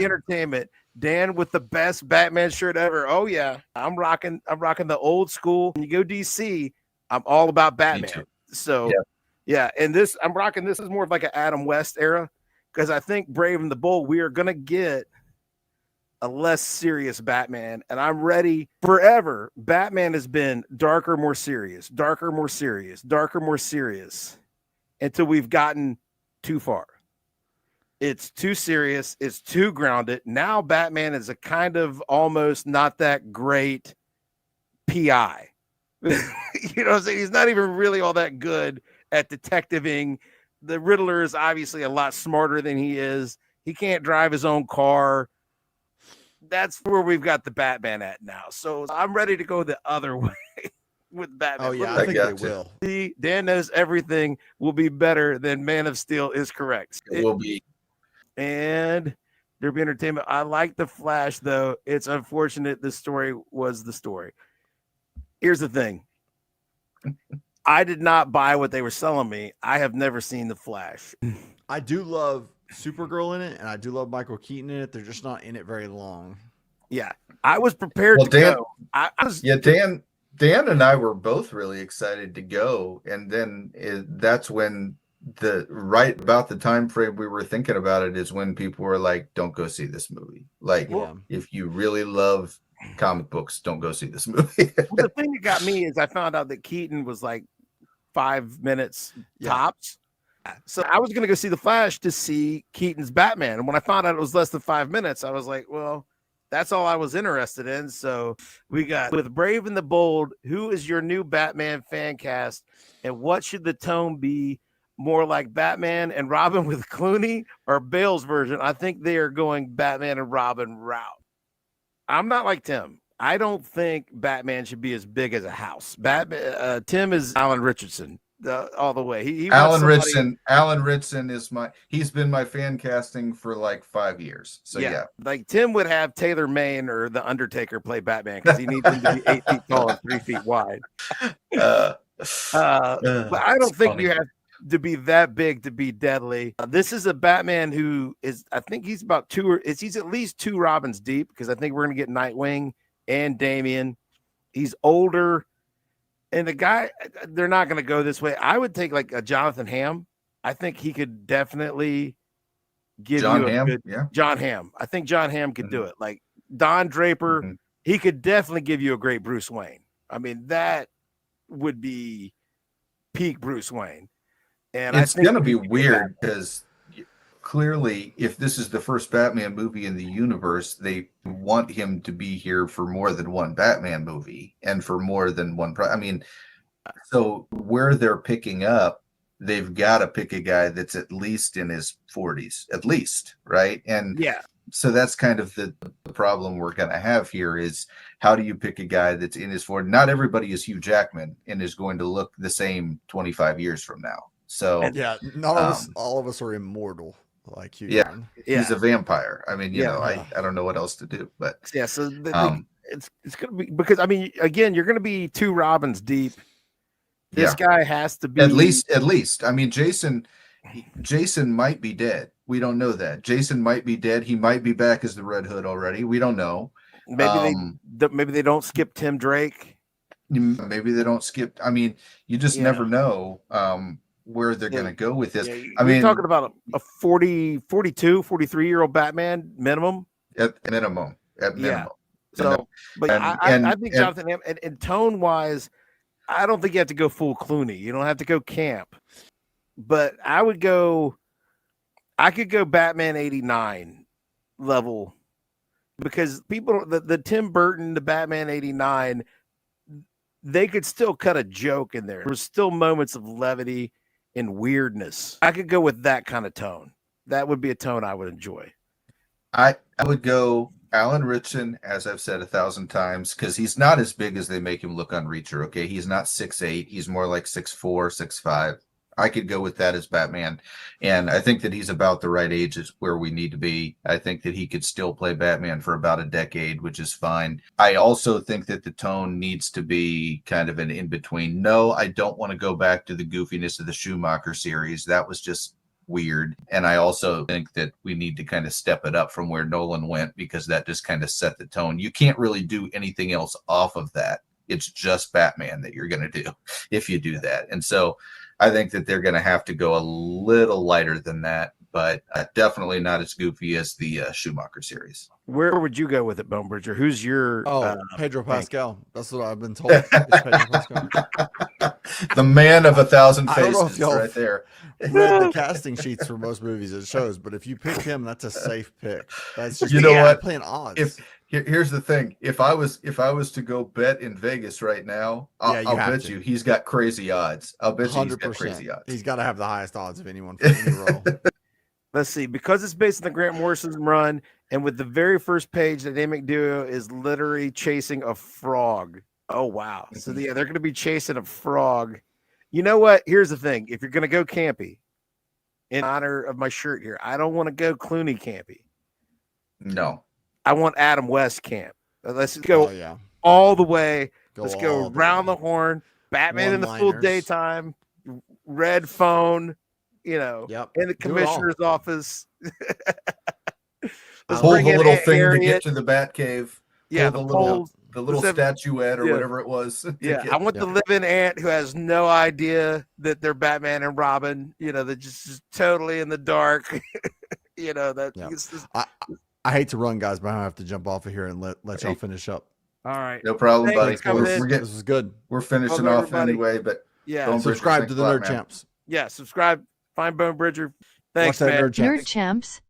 Derby Entertainment. Dan with the best Batman shirt ever. Oh yeah, I'm rocking the old school. When you go DC, I'm all about Batman. So yeah, and I'm rocking this is more of like an Adam West era because I think Brave and the Bold we are gonna get a less serious Batman, and I'm ready forever. Batman has been darker, more serious, darker, more serious, darker, more serious until we've gotten too far. It's too serious. It's too grounded. Now Batman is a kind of almost not that great PI. You know what I'm saying? He's not even really all that good at detectiving. The Riddler is obviously a lot smarter than he is. He can't drive his own car. That's where we've got the Batman at now. So I'm ready to go the other way with Batman. Oh, yeah, I think they will. See, Dan knows everything will be better than Man of Steel is correct. It will be. And Derby Entertainment. I like the Flash, though. It's unfortunate the story was the story. Here's the thing. I did not buy what they were selling me. I have never seen the Flash. I do love Supergirl in it, and I do love Michael Keaton in it. They're just not in it very long. Yeah, I was prepared to go. Dan and I were both really excited to go, and then that's when right about the time frame we were thinking about it is when people were like, "Don't go see this movie." Like, if you really love comic books, don't go see this movie. Well, the thing that got me is I found out that Keaton was like 5 minutes tops. So I was going to go see The Flash to see Keaton's Batman. And when I found out it was less than 5 minutes, I was like, well, that's all I was interested in. So we got with Brave and the Bold, who is your new Batman fan cast? And what should the tone be? More like Batman and Robin with Clooney or Bale's version? I think they are going Batman and Robin route. I'm not like Tim. I don't think Batman should be as big as a house. Tim is Alan Richardson. All the way. Alan Ritson is he's been my fan casting for like 5 years. So yeah. Like Tim would have Taylor Maine or the Undertaker play Batman because he needs him to be 8 feet tall and 3 feet wide. But I don't think you have to be that big to be deadly. This is a Batman who is, I think he's about he's at least 2 Robins deep because I think we're gonna get Nightwing and Damian. He's older. And the guy, they're not going to go this way. I would take like a Jonathan Hamm. I think he could definitely give John you a Hamm, good John Hamm. I think John Hamm could do it. Like Don Draper, he could definitely give you a great Bruce Wayne. I mean, that would be peak Bruce Wayne. And it's going to be weird because clearly, if this is the first Batman movie in the universe, they want him to be here for more than one Batman movie and for more than one. I mean, so where they're picking up, they've got to pick a guy that's at least in his 40s, at least, right? And so that's kind of the problem we're going to have here is how do you pick a guy that's in his 40s? Not everybody is Hugh Jackman and is going to look the same 25 years from now. So all of us are immortal. Like you, he's a vampire. I mean, you know, I don't know what else to do, but so it's gonna be because I mean, again, you're gonna be 2 Robins deep. This guy has to be at least. I mean, Jason might be dead. We don't know that. Jason might be dead. He might be back as the Red Hood already. We don't know. Maybe they don't skip Tim Drake. Maybe they don't skip. I mean, you just never know. Where they're going to go with this. I mean, talking about a 42, 43-year-old Batman minimum. At minimum. So, but I think Jonathan Hamm, and tone wise, I don't think you have to go full Clooney. You don't have to go camp, but I could go Batman 89 level because the Tim Burton, the Batman 89, they could still cut a joke in there. There's still moments of levity and weirdness. I could go with that kind of tone. That would be a tone I would enjoy. I would go Alan Ritchson, as I've said 1,000 times, because he's not as big as they make him look on Reacher. Okay, he's not 6'8". He's more like 6'4", 6'5". I could go with that as Batman, and I think that he's about the right age is where we need to be. I think that he could still play Batman for about a decade, which is fine. I also think that the tone needs to be kind of an in-between. No, I don't want to go back to the goofiness of the Schumacher series. That was just weird. And I also think that we need to kind of step it up from where Nolan went, because that just kind of set the tone. You can't really do anything else off of that. It's just Batman that you're going to do if you do that. And so I think that they're going to have to go a little lighter than that, but definitely not as goofy as the Schumacher series. Where would you go with it, Bonebridger? Who's your Pedro Pascal? That's what I've been told. It's Pedro Pascal. The man of 1,000 I don't know if faces, y'all right there. read the casting sheets for most movies it shows, but if you pick him, that's a safe pick. That's just You know what? playing odds. Here's the thing: if I was to go bet in Vegas right now, I'll bet you he's got crazy odds. I'll bet you he's got crazy odds. He's got to have the highest odds of anyone for any role. Let's see, because it's based on the Grant Morrison run, and with the very first page, the dynamic duo is literally chasing a frog. Oh wow! So they're going to be chasing a frog. You know what? Here's the thing: if you're going to go campy, in honor of my shirt here, I don't want to go Clooney campy. No, I want Adam West camp. Let's go all the way. Let's go round the horn. Batman in the full daytime. Red phone. In the commissioner's office. Hold the little thing to get to the Batcave. Yeah, the little statuette or whatever it was. Yeah, I want the live-in aunt who has no idea that they're Batman and Robin. They're just totally in the dark. I hate to run, guys, but I have to jump off of here and let y'all finish up. All right, no problem, buddy. This was good. We're finishing off anyway, but subscribe to the Nerd Champs. Yeah, subscribe. Find Bonebridger. Thanks, man. Nerd Champs.